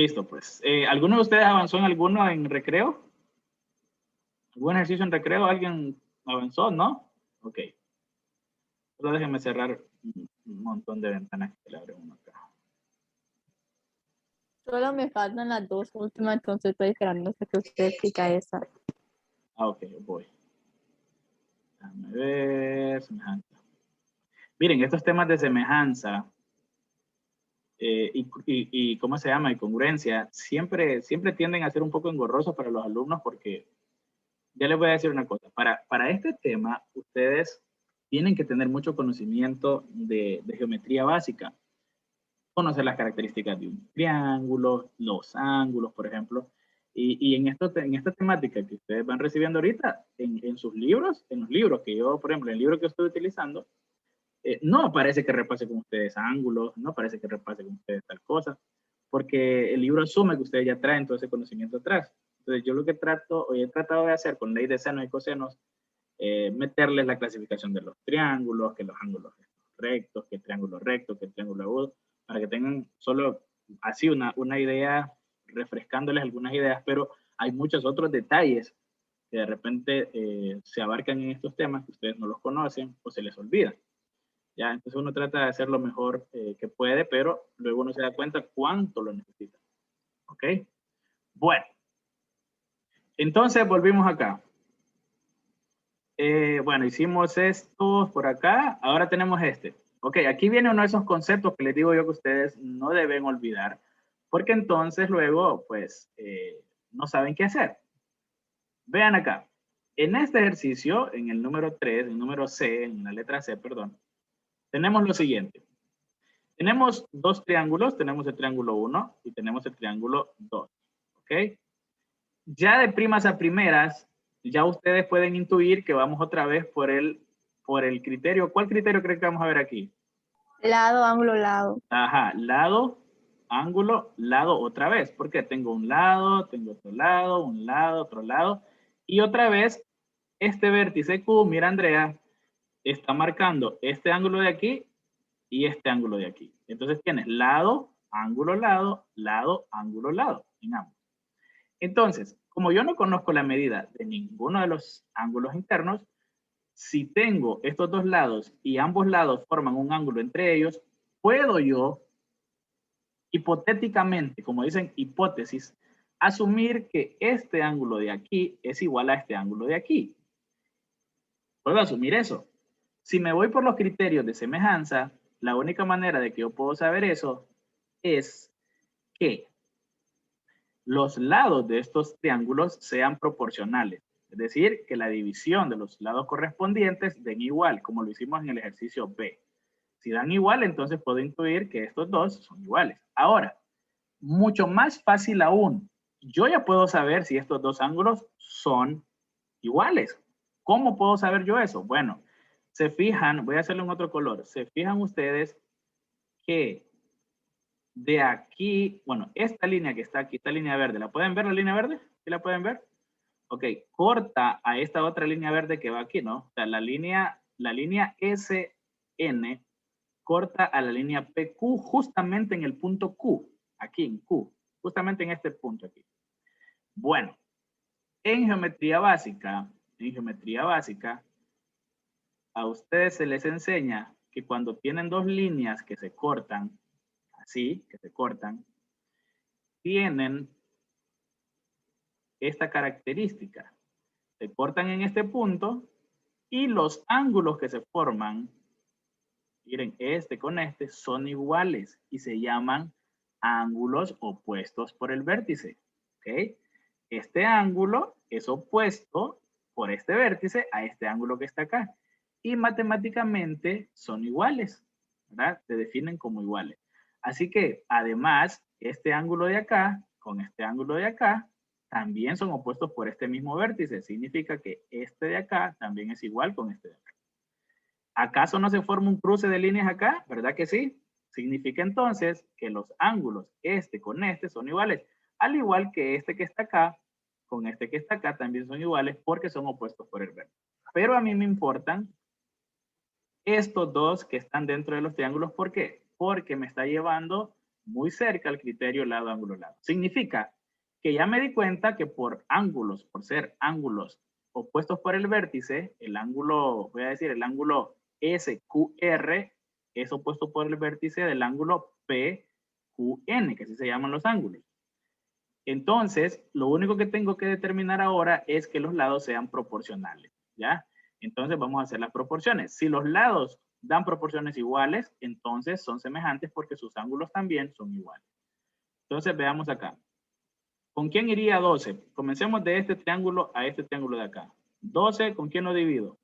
Listo, pues. ¿Alguno de ustedes avanzó en alguno en recreo? ¿Algún ejercicio en recreo? ¿Alguien avanzó? ¿No? Ok. Solo déjenme cerrar un montón de ventanas que le abre uno acá. Solo me faltan las dos últimas, entonces estoy esperando hasta que usted explica esa. Ah, ok, voy. Déjame ver, semejanza. Miren, estos temas de semejanza y ¿cómo se llama? Y congruencia, siempre tienden a ser un poco engorrosos para los alumnos porque, ya les voy a decir una cosa, para este tema, ustedes tienen que tener mucho conocimiento de geometría básica, conocer las características de un triángulo, los ángulos, por ejemplo, y en esta temática que ustedes van recibiendo ahorita, en sus libros, en los libros que yo, por ejemplo, en el libro que estoy utilizando, no parece que repase con ustedes ángulos, no parece que repase con ustedes tal cosa, porque el libro asume que ustedes ya traen todo ese conocimiento atrás. Entonces yo lo que trato, o he tratado de hacer con ley de senos y cosenos, meterles la clasificación de los triángulos, que los ángulos rectos, que triángulo recto, que triángulo agudo, para que tengan solo así una idea, refrescándoles algunas ideas, pero hay muchos otros detalles que de repente se abarcan en estos temas que ustedes no los conocen o se les olvida. ¿Ya? Entonces uno trata de hacer lo mejor que puede, pero luego uno se da cuenta cuánto lo necesita. ¿Ok? Bueno. Entonces volvimos acá. Bueno, hicimos estos por acá. Ahora tenemos este. Ok, aquí viene uno de esos conceptos que les digo yo que ustedes no deben olvidar, porque entonces luego, pues, no saben qué hacer. Vean acá. En este ejercicio, en el número 3, en el número C, en la letra C, perdón, tenemos lo siguiente. Tenemos dos triángulos, tenemos el triángulo 1 y tenemos el triángulo 2, ¿ok? Ya de primas a primeras, ya ustedes pueden intuir que vamos otra vez por el criterio. ¿Cuál criterio creen que vamos a ver aquí? Lado, ángulo, lado. Ajá, lado, ángulo, lado otra vez. Porque tengo un lado, tengo otro lado, un lado, otro lado. Y otra vez, este vértice Q, mira Andrea, está marcando este ángulo de aquí y este ángulo de aquí. Entonces tienes lado, ángulo, lado, lado, ángulo, lado, en ambos. Entonces, como yo no conozco la medida de ninguno de los ángulos internos, si tengo estos dos lados y ambos lados forman un ángulo entre ellos, puedo yo, hipotéticamente, como dicen hipótesis, asumir que este ángulo de aquí es igual a este ángulo de aquí. Puedo asumir eso. Si me voy por los criterios de semejanza, la única manera de que yo puedo saber eso es que los lados de estos triángulos sean proporcionales. Es decir, que la división de los lados correspondientes den igual, como lo hicimos en el ejercicio B. Si dan igual, entonces puedo intuir que estos dos son iguales. Ahora, mucho más fácil aún, yo ya puedo saber si estos dos ángulos son iguales. ¿Cómo puedo saber yo eso? Bueno, se fijan, voy a hacerlo en otro color, se fijan ustedes que de aquí, bueno, esta línea que está aquí, esta línea verde, ¿la pueden ver la línea verde? ¿Sí la pueden ver? Ok, corta a esta otra línea verde que va aquí, ¿no? O sea, la línea SN corta a la línea PQ justamente en el punto Q, aquí en Q, justamente en este punto aquí. Bueno, en geometría básica, a ustedes se les enseña que cuando tienen dos líneas que se cortan, así, que se cortan, tienen esta característica. Se cortan en este punto y los ángulos que se forman, miren, este con este, son iguales y se llaman ángulos opuestos por el vértice. ¿Ok? Este ángulo es opuesto por este vértice a este ángulo que está acá. Y matemáticamente son iguales, ¿verdad? Se definen como iguales. Así que, además, este ángulo de acá con este ángulo de acá también son opuestos por este mismo vértice. Significa que este de acá también es igual con este de acá. ¿Acaso no se forma un cruce de líneas acá? ¿Verdad que sí? Significa entonces que los ángulos este con este son iguales, al igual que este que está acá con este que está acá también son iguales porque son opuestos por el vértice. Pero a mí me importan estos dos que están dentro de los triángulos. ¿Por qué? Porque me está llevando muy cerca al criterio lado, ángulo, lado. Significa que ya me di cuenta que por ángulos, por ser ángulos opuestos por el vértice, el ángulo, voy a decir, el ángulo SQR es opuesto por el vértice del ángulo PQN, que así se llaman los ángulos. Entonces, lo único que tengo que determinar ahora es que los lados sean proporcionales, ¿ya? Entonces vamos a hacer las proporciones. Si los lados dan proporciones iguales, entonces son semejantes porque sus ángulos también son iguales. Entonces veamos acá. ¿Con quién iría 12? Comencemos de este triángulo a este triángulo de acá. 12, ¿con quién lo divido?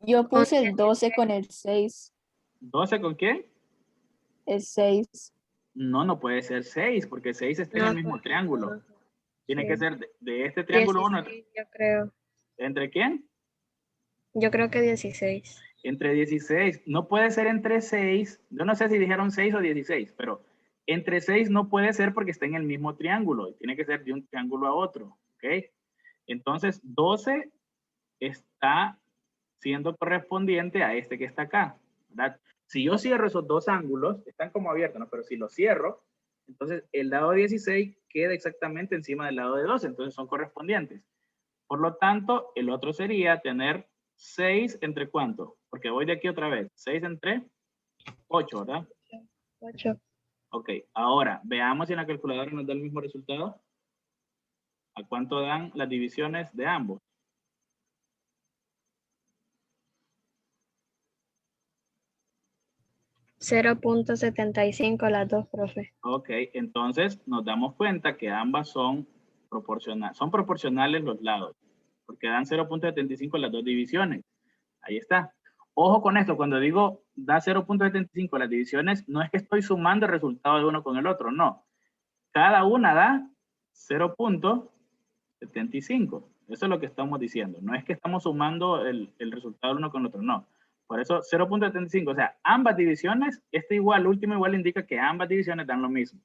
Yo puse el 12 con el 6. ¿12 con quién? El 6. No, no puede ser 6, porque 6 está en el mismo triángulo. Tiene que ser de este triángulo 1. Yo creo. ¿Entre quién? Yo creo que 16. Entre 16. No puede ser entre 6. Yo no sé si dijeron 6 o 16, pero entre 6 no puede ser porque está en el mismo triángulo. Tiene que ser de un triángulo a otro. ¿Ok? Entonces, 12 está siendo correspondiente a este que está acá, ¿verdad? Si yo cierro esos dos ángulos, están como abiertos, ¿no? Pero si los cierro, entonces el lado 16 queda exactamente encima del lado de 12, entonces son correspondientes. Por lo tanto, el otro sería tener 6 entre ¿cuánto? Porque voy de aquí otra vez. 6 entre 8, ¿verdad? 8. Ok, ahora veamos si en la calculadora nos da el mismo resultado. ¿A cuánto dan las divisiones de ambos? 0.75 las dos, profe. Ok, entonces nos damos cuenta que ambas son proporcionales. Son proporcionales los lados, porque dan 0.75 las dos divisiones. Ahí está. Ojo con esto, cuando digo da 0.75 las divisiones, no es que estoy sumando el resultado de uno con el otro, no. Cada una da 0.75. Eso es lo que estamos diciendo. No es que estamos sumando el resultado de uno con el otro, no. Por eso 0.75, o sea, ambas divisiones, este igual, último igual indica que ambas divisiones dan lo mismo.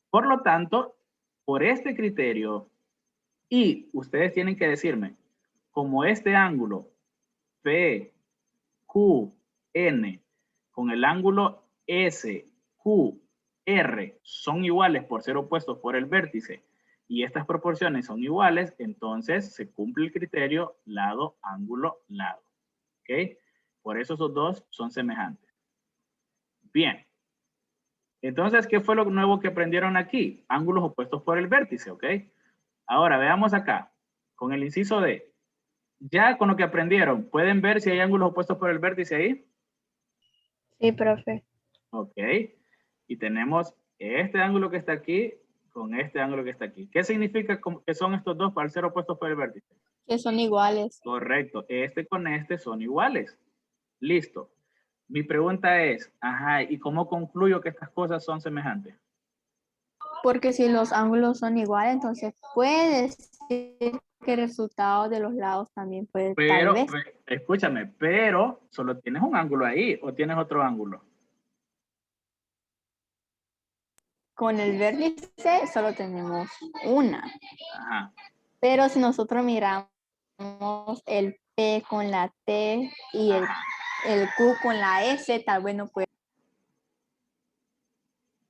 Por lo tanto, por este criterio, y ustedes tienen que decirme, como este ángulo PQN con el ángulo SQR son iguales por ser opuestos por el vértice, y estas proporciones son iguales, entonces se cumple el criterio lado, ángulo, lado. ¿Ok? Por eso esos dos son semejantes. Bien. Entonces, ¿qué fue lo nuevo que aprendieron aquí? Ángulos opuestos por el vértice, ¿ok? Ahora, veamos acá, con el inciso D. Ya con lo que aprendieron, ¿pueden ver si hay ángulos opuestos por el vértice ahí? Sí, profe. Ok. Y tenemos este ángulo que está aquí con este ángulo que está aquí. ¿Qué significa que son estos dos para ser opuestos por el vértice? Que son iguales. Correcto. Este con este son iguales. Listo. Mi pregunta es, ajá, ¿y cómo concluyo que estas cosas son semejantes? Porque si los ángulos son iguales, entonces puede decir que el resultado de los lados también puede, tal Pero, vez. escúchame, pero solo tienes un ángulo ahí o tienes otro ángulo. Con el vértice solo tenemos una. Ajá. Pero si nosotros miramos el P con la T y el Q con la S, tal vez no puede.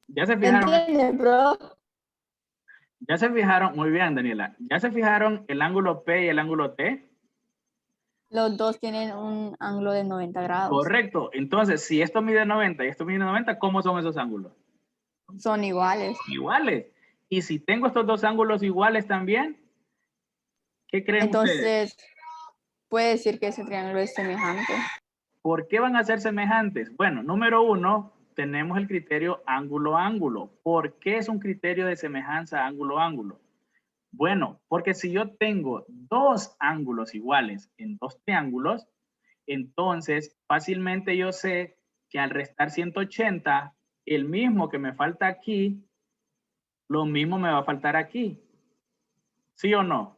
¿Ya se fijaron? ¿Entiendes, bro? ¿Ya se fijaron? Muy bien, Daniela. ¿Ya se fijaron el ángulo P y el ángulo T? Los dos tienen un ángulo de 90 grados. Correcto. Entonces, si esto mide 90 y esto mide 90, ¿cómo son esos ángulos? Son iguales. Iguales. Y si tengo estos dos ángulos iguales también, ¿qué creen ustedes? Entonces, puede decir que ese triángulo es semejante. ¿Por qué van a ser semejantes? Bueno, número uno, tenemos el criterio ángulo-ángulo. ¿Por qué es un criterio de semejanza ángulo-ángulo? Bueno, porque si yo tengo dos ángulos iguales en dos triángulos, entonces fácilmente yo sé que al restar 180, el mismo que me falta aquí, lo mismo me va a faltar aquí. ¿Sí o no?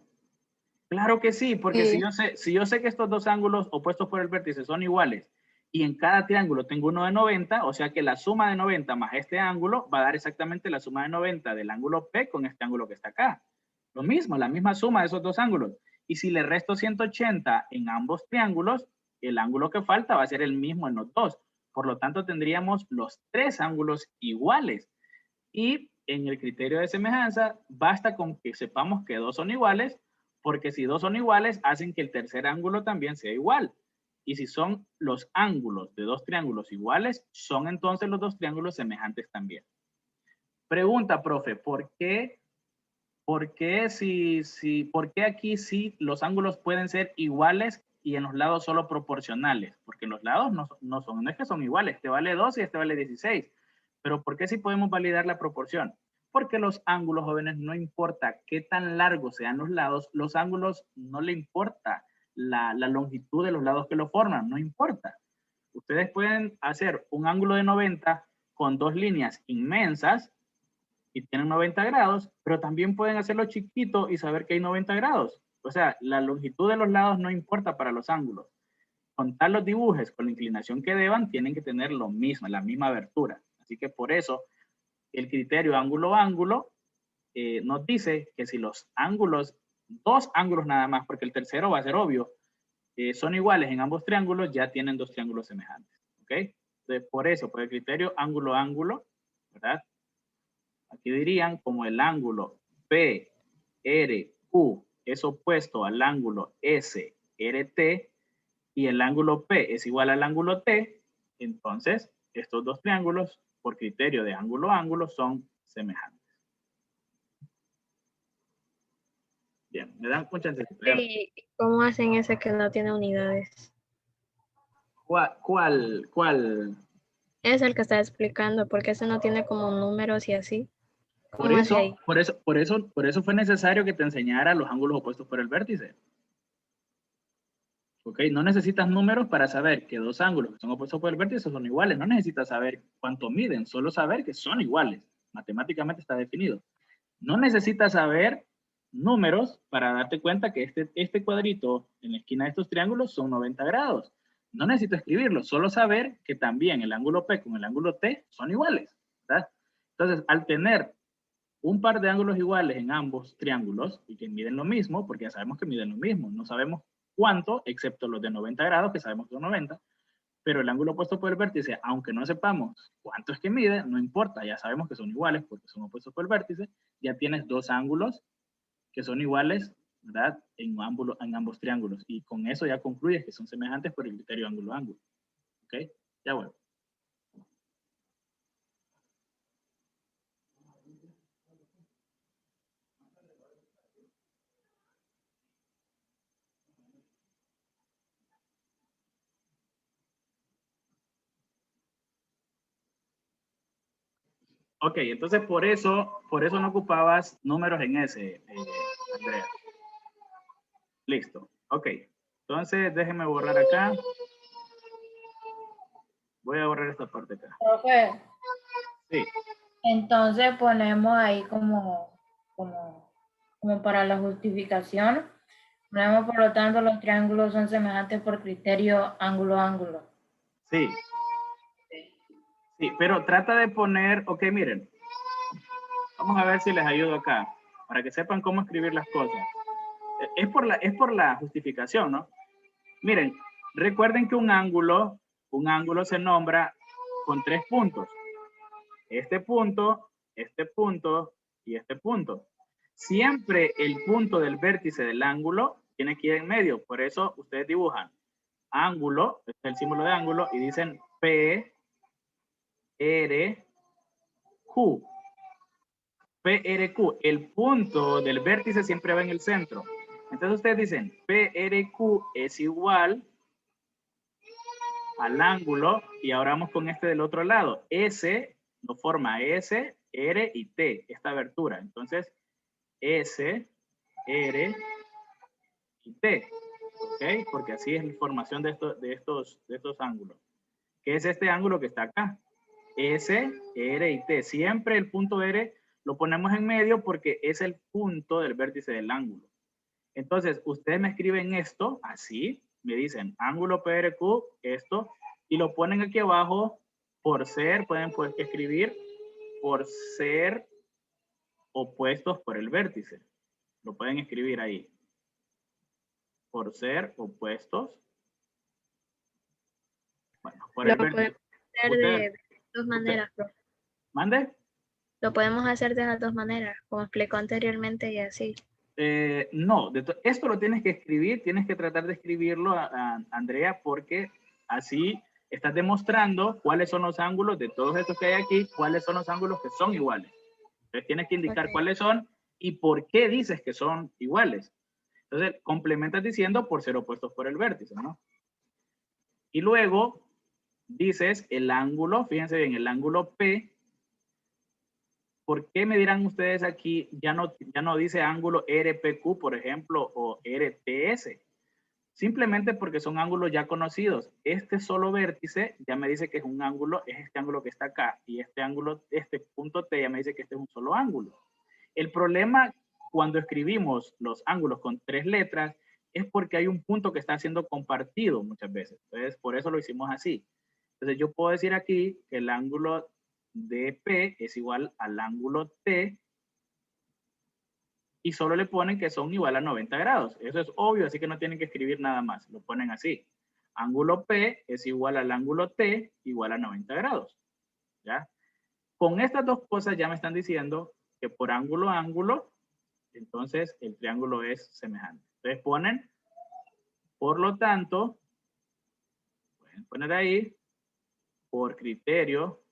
Claro que sí, porque Sí. si yo sé que estos dos ángulos opuestos por el vértice son iguales y en cada triángulo tengo uno de 90, o sea que la suma de 90 más este ángulo va a dar exactamente la suma de 90 del ángulo P con este ángulo que está acá. Lo mismo, la misma suma de esos dos ángulos. Y si le resto 180 en ambos triángulos, el ángulo que falta va a ser el mismo en los dos. Por lo tanto, tendríamos los tres ángulos iguales. Y en el criterio de semejanza, basta con que sepamos que dos son iguales, porque si dos son iguales, hacen que el tercer ángulo también sea igual. Y si son los ángulos de dos triángulos iguales, son entonces los dos triángulos semejantes también. Pregunta, profe, ¿por qué aquí sí los ángulos pueden ser iguales y en los lados solo proporcionales? Porque los lados no es que son iguales, este vale 2 y este vale 16. Pero ¿por qué sí podemos validar la proporción? Porque los ángulos, jóvenes, no importa qué tan largos sean los ángulos no le importa la longitud de los lados que lo forman, no importa. Ustedes pueden hacer un ángulo de 90 con dos líneas inmensas y tienen 90 grados, pero también pueden hacerlo chiquito y saber que hay 90 grados. O sea, la longitud de los lados no importa para los ángulos. Con tal los dibujes, con la inclinación que deban, tienen que tener lo mismo, la misma abertura. Así que por eso, el criterio ángulo-ángulo nos dice que si los ángulos, dos ángulos nada más, porque el tercero va a ser obvio, son iguales en ambos triángulos, ya tienen dos triángulos semejantes. ¿Ok? Entonces, por eso, por el criterio ángulo-ángulo, ¿verdad? Aquí dirían como el ángulo PRQ es opuesto al ángulo SRT y el ángulo P es igual al ángulo T, entonces estos dos triángulos por criterio de ángulo-ángulo son semejantes. Bien, me dan mucha necesidad. ¿Y cómo hacen ese que no tiene unidades? ¿Cuál? Es el que está explicando, porque ese no tiene como números y así. Por ¿Cómo hace ahí? eso fue necesario que te enseñara los ángulos opuestos por el vértice. ¿Ok? No necesitas números para saber que dos ángulos que son opuestos por el vértice son iguales. No necesitas saber cuánto miden, solo saber que son iguales. Matemáticamente está definido. No necesitas saber números para darte cuenta que este cuadrito en la esquina de estos triángulos son 90 grados. No necesito escribirlo, solo saber que también el ángulo P con el ángulo T son iguales, ¿verdad? Entonces, al tener un par de ángulos iguales en ambos triángulos y que miden lo mismo, porque ya sabemos que miden lo mismo, no sabemos cuánto, excepto los de 90 grados, que sabemos que son 90, pero el ángulo opuesto por el vértice, aunque no sepamos cuánto es que mide, no importa, ya sabemos que son iguales porque son opuestos por el vértice, ya tienes dos ángulos que son iguales, ¿verdad? En ambos triángulos, y con eso ya concluyes que son semejantes por el criterio ángulo-ángulo. ¿Ok? Ya bueno. Ok, entonces por eso no ocupabas números en ese, Andrea. Listo. Ok. Entonces déjenme borrar acá. Voy a borrar esta parte acá. Profe, Sí. entonces ponemos ahí como para la justificación. Ponemos, por lo tanto, los triángulos son semejantes por criterio ángulo-ángulo. Sí. Sí, pero trata de poner, ok, miren. Vamos a ver si les ayudo acá, para que sepan cómo escribir las cosas. Es por la justificación, ¿no? Miren, recuerden que un ángulo se nombra con tres puntos. Este punto y este punto. Siempre el punto del vértice del ángulo tiene que ir en medio. Por eso ustedes dibujan ángulo, este es el símbolo de ángulo, y dicen P, R, Q. PRQ, el punto del vértice siempre va en el centro. Entonces ustedes dicen PRQ es igual al ángulo, y ahora vamos con este del otro lado. S nos forma S, R y T, esta abertura. Entonces, S, R y T. ¿Ok? Porque así es la formación de estos ángulos. ¿Qué es este ángulo que está acá? S, R y T. Siempre el punto R lo ponemos en medio porque es el punto del vértice del ángulo. Entonces, ustedes me escriben esto así, me dicen ángulo PRQ, esto, y lo ponen aquí abajo por ser, pueden escribir por ser opuestos por el vértice. Lo pueden escribir ahí. Por ser opuestos. Bueno, por el vértice. hacer de dos maneras, profe. ¿Mande? Lo podemos hacer de las dos maneras, como explicó anteriormente y así. No, esto lo tienes que escribir, tienes que tratar de escribirlo, Andrea, porque así estás demostrando cuáles son los ángulos de todos estos que hay aquí, cuáles son los ángulos que son iguales. Entonces tienes que indicar cuáles son y por qué dices que son iguales. Entonces complementas diciendo por ser opuestos por el vértice, ¿no? Y luego dices el ángulo, fíjense bien, el ángulo P. ¿Por qué me dirán ustedes aquí, ya no dice ángulo RPQ, por ejemplo, o RTS? Simplemente porque son ángulos ya conocidos. Este solo vértice ya me dice que es un ángulo, es este ángulo que está acá, y este ángulo, este punto T ya me dice que este es un solo ángulo. El problema cuando escribimos los ángulos con 3 letras es porque hay un punto que está siendo compartido muchas veces. Entonces, por eso lo hicimos así. Entonces, yo puedo decir aquí que el ángulo DP es igual al ángulo T y solo le ponen que son igual a 90 grados. Eso es obvio, así que no tienen que escribir nada más. Lo ponen así. Ángulo P es igual al ángulo T igual a 90 grados. ¿Ya? Con estas dos cosas ya me están diciendo que por ángulo a ángulo, entonces el triángulo es semejante. Entonces ponen, por lo tanto, pueden poner ahí, por criterio,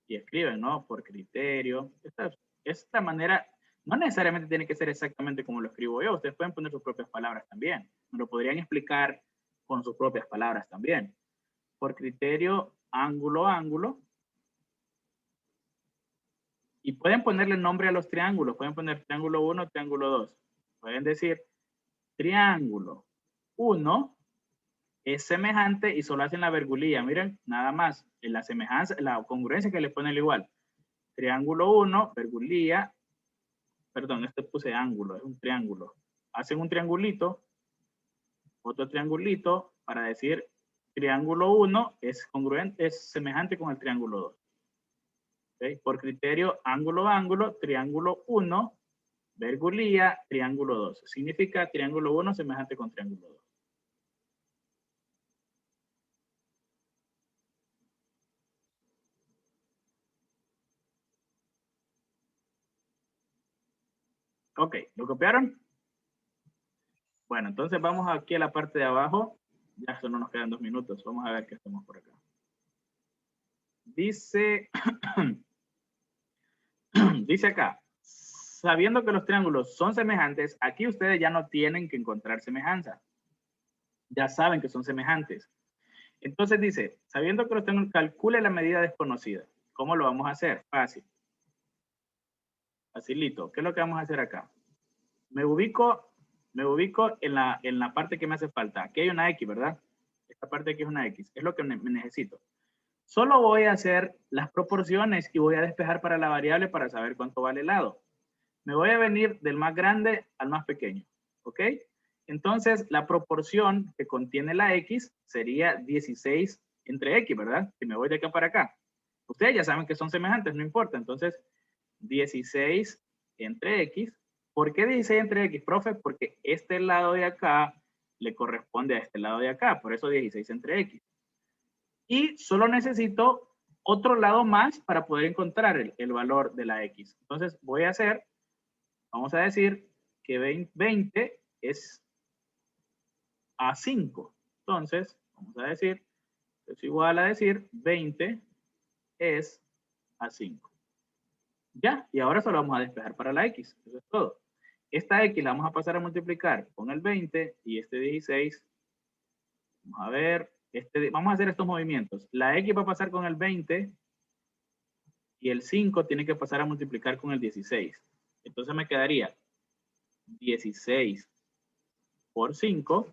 y escriben, ¿no? Por criterio. Esta manera no necesariamente tiene que ser exactamente como lo escribo yo. Ustedes pueden poner sus propias palabras también. Me lo podrían explicar con sus propias palabras también. Por criterio, ángulo, ángulo. Y pueden ponerle nombre a los triángulos. Pueden poner triángulo 1, triángulo 2. Pueden decir triángulo 1 es semejante y solo hacen la virgulilla. Miren, nada más. En la semejanza, la congruencia que le ponen igual. Triángulo 1, virgulilla. Perdón, este puse ángulo, es un triángulo. Hacen un triangulito, otro triangulito, para decir triángulo 1 es congruente, es semejante con el triángulo 2. ¿Okay? Por criterio, ángulo, ángulo, triángulo 1, virgulilla, triángulo 2. Significa triángulo 1 semejante con triángulo 2. Ok, ¿lo copiaron? Bueno, entonces vamos aquí a la parte de abajo. Ya solo nos quedan 2 minutos. Vamos a ver qué hacemos por acá. Dice, dice acá, sabiendo que los triángulos son semejantes, aquí ustedes ya no tienen que encontrar semejanza. Ya saben que son semejantes. Entonces dice, sabiendo que los triángulos, calcule la medida desconocida. ¿Cómo lo vamos a hacer? Fácil. Facilito. ¿Qué es lo que vamos a hacer acá? Me ubico en la parte que me hace falta. Aquí hay una X, ¿verdad? Esta parte aquí es una X. Es lo que me necesito. Solo voy a hacer las proporciones y voy a despejar para la variable para saber cuánto vale el lado. Me voy a venir del más grande al más pequeño. ¿Ok? Entonces, la proporción que contiene la X sería 16 entre X, ¿verdad? Si me voy de acá para acá. Ustedes ya saben que son semejantes, no importa. Entonces, 16 entre X. ¿Por qué 16 entre X, profe? Porque este lado de acá le corresponde a este lado de acá. Por eso 16 entre X. Y solo necesito otro lado más para poder encontrar el valor de la X. Entonces, voy a hacer, vamos a decir que 20 es a 5. Entonces, vamos a decir, es igual a decir 20 es a 5. Ya, y ahora solo vamos a despejar para la X. Eso es todo. Esta X la vamos a pasar a multiplicar con el 20 y este 16. Vamos a ver, vamos a hacer estos movimientos. La X va a pasar con el 20 y el 5 tiene que pasar a multiplicar con el 16. Entonces me quedaría 16 por 5.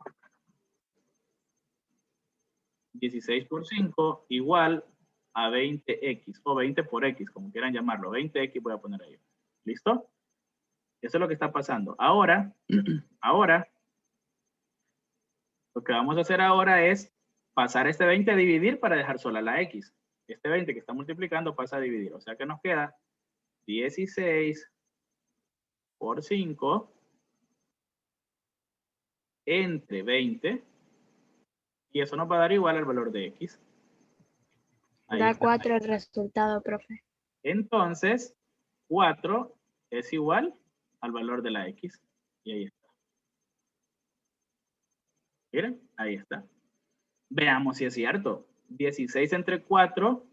16 por 5 igual a 20x o 20 por x, como quieran llamarlo. 20x voy a poner ahí. ¿Listo? Eso es lo que está pasando. Ahora, lo que vamos a hacer ahora es pasar este 20 a dividir para dejar sola la x. Este 20 que está multiplicando pasa a dividir. O sea que nos queda 16 por 5 entre 20. Y eso nos va a dar igual al valor de x. Ahí Da está. 4 el resultado, profe. Entonces, 4 es igual al valor de la X. Y ahí está. Miren, ahí está. Veamos si es cierto. 16 entre 4,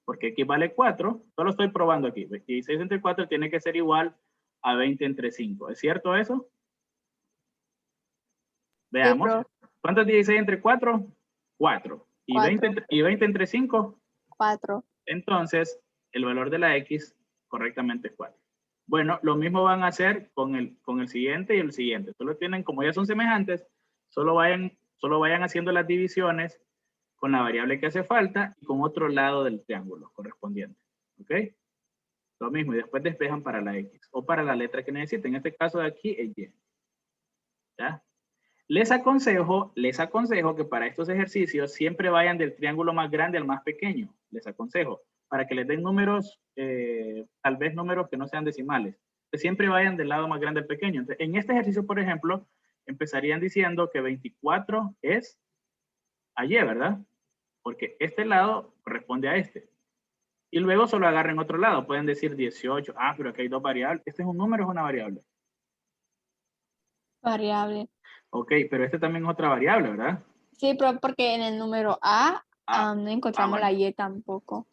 porque X vale 4. Solo estoy probando aquí. 16 entre 4 tiene que ser igual a 20 entre 5. ¿Es cierto eso? Veamos. profe. ¿Cuánto es 16 entre 4? 4. ¿Y 20 entre 5? 4. Entonces, el valor de la X correctamente es 4. Bueno, lo mismo van a hacer con el siguiente y el siguiente. Solo tienen, como ya son semejantes, solo vayan haciendo las divisiones con la variable que hace falta y con otro lado del triángulo correspondiente. ¿Ok? Lo mismo, y después despejan para la X o para la letra que necesiten. En este caso de aquí es Y. ¿Ya? Les aconsejo que para estos ejercicios siempre vayan del triángulo más grande al más pequeño. Les aconsejo, para que les den números, tal vez números que no sean decimales. Que siempre vayan del lado más grande al pequeño. Entonces, en este ejercicio, por ejemplo, empezarían diciendo que 24 es a Y, ¿verdad? Porque este lado corresponde a este. Y luego solo agarren otro lado. Pueden decir 18. Ah, pero aquí hay dos variables. ¿Este es un número o es una variable? Variable. Ok, pero este también es otra variable, ¿verdad? Sí, pero porque en el número A no encontramos bueno. la Y tampoco.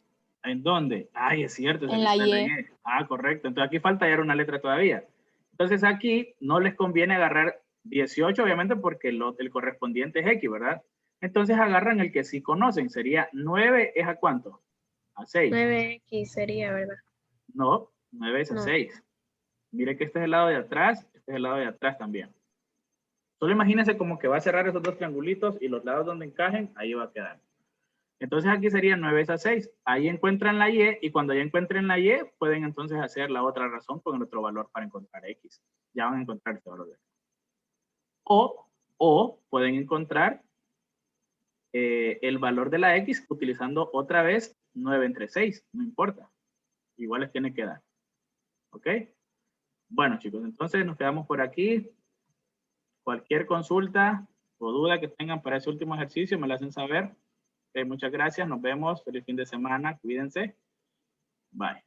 ¿En dónde? Ay, es cierto. En la Y. Ah, correcto. Entonces aquí falta hallar una letra todavía. Entonces aquí no les conviene agarrar 18, obviamente, porque el correspondiente es X, ¿verdad? Entonces agarran el que sí conocen. Sería 9 es a ¿cuánto? A 6. 9X sería, ¿verdad? No, 9 es a No. 6. Mire que este es el lado de atrás, este es el lado de atrás también. Solo imagínense como que va a cerrar esos dos triangulitos y los lados donde encajen, ahí va a quedar. Entonces aquí sería 9 es a 6. Ahí encuentran la Y y cuando ya encuentren la Y, pueden entonces hacer la otra razón con el otro valor para encontrar X. Ya van a encontrar este valor de X. O pueden encontrar el valor de la X utilizando otra vez 9 entre 6. No importa. Igual les tiene que dar. ¿Ok? Bueno, chicos, entonces nos quedamos por aquí. Cualquier consulta o duda que tengan para ese último ejercicio me la hacen saber. Muchas gracias. Nos vemos. Feliz fin de semana. Cuídense. Bye.